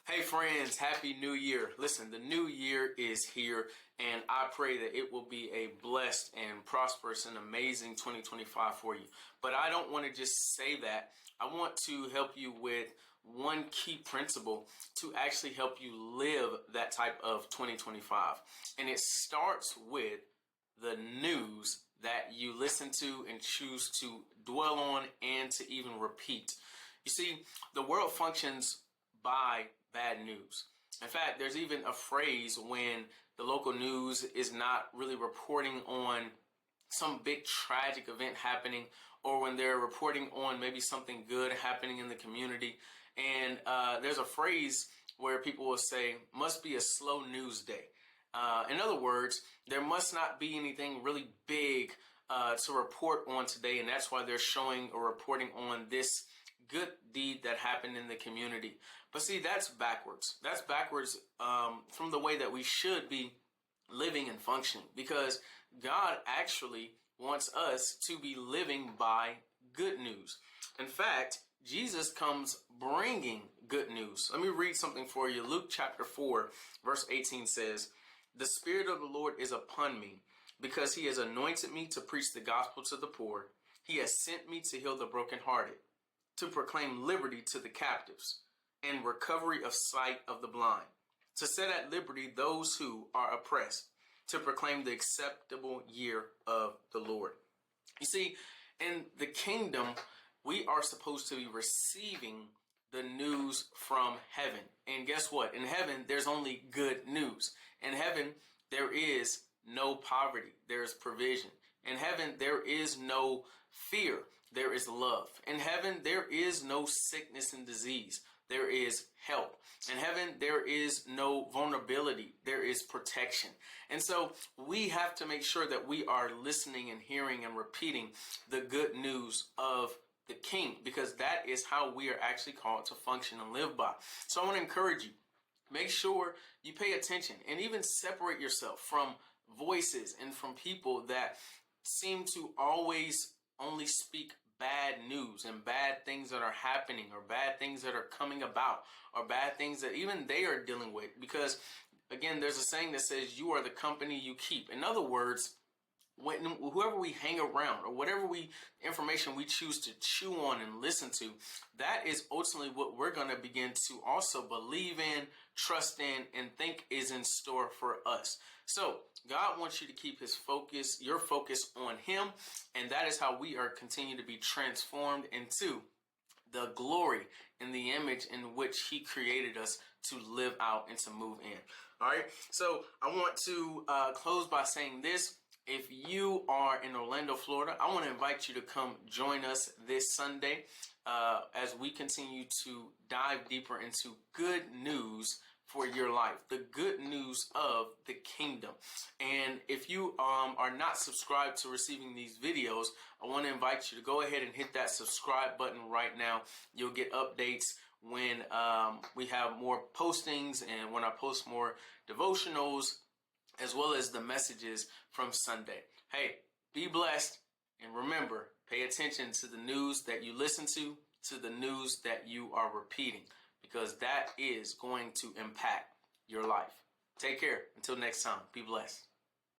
Hey friends, Happy New Year. Listen, the new year is here, and I pray that it will be a blessed and prosperous and amazing 2025 for you. But I don't want to just say that. I want to help you with one key principle to actually help you live that type of 2025. And it starts with the news that you listen to and choose to dwell on and to even repeat. You see, the world functions by bad news. In fact, there's even a phrase when the local news is not really reporting on some big tragic event happening, or when they're reporting on maybe something good happening in the community. And there's a phrase where people will say, must be a slow news day. In other words, there must not be anything really big to report on today. And that's why they're showing or reporting on this good deed that happened in the community. But see, that's backwards. That's backwards from the way that we should be living and functioning, because God actually wants us to be living by good news. In fact, Jesus comes bringing good news. Let me read something for you. Luke chapter 4, verse 18 says, "The Spirit of the Lord is upon me, because he has anointed me to preach the gospel to the poor. He has sent me to heal the brokenhearted, to proclaim liberty to the captives and recovery of sight of the blind, to set at liberty those who are oppressed, to proclaim the acceptable year of the Lord." You see, in the kingdom, we are supposed to be receiving the news from heaven. And guess what? In heaven, there's only good news. In heaven, there is no poverty. There's provision. In heaven, there is no fear. There is love. In heaven, there is no sickness and disease. There is help. In heaven, there is no vulnerability. There is protection. And so we have to make sure that we are listening and hearing and repeating the good news of the King, because that is how we are actually called to function and live by. So I want to encourage you, make sure you pay attention and even separate yourself from voices and from people that seem to always only speak bad news and bad things that are happening, or bad things that are coming about, or bad things that even they are dealing with. Because again, there's a saying that says you are the company you keep. In other words, whoever we hang around, or whatever information we choose to chew on and listen to, that is ultimately what we're going to begin to also believe in, trust in, and think is in store for us. So God wants you to keep his focus, your focus on him. And that is how we are continuing to be transformed into the glory and the image in which he created us to live out and to move in. All right. So I want to close by saying this. If you are in Orlando, Florida, I want to invite you to come join us this Sunday as we continue to dive deeper into good news for your life, the good news of the kingdom. And if you are not subscribed to receiving these videos, I want to invite you to go ahead and hit that subscribe button right now. You'll get updates when we have more postings and when I post more devotionals, as well as the messages from Sunday. Hey, be blessed, and remember, pay attention to the news that you listen to the news that you are repeating, because that is going to impact your life. Take care. Until next time, be blessed.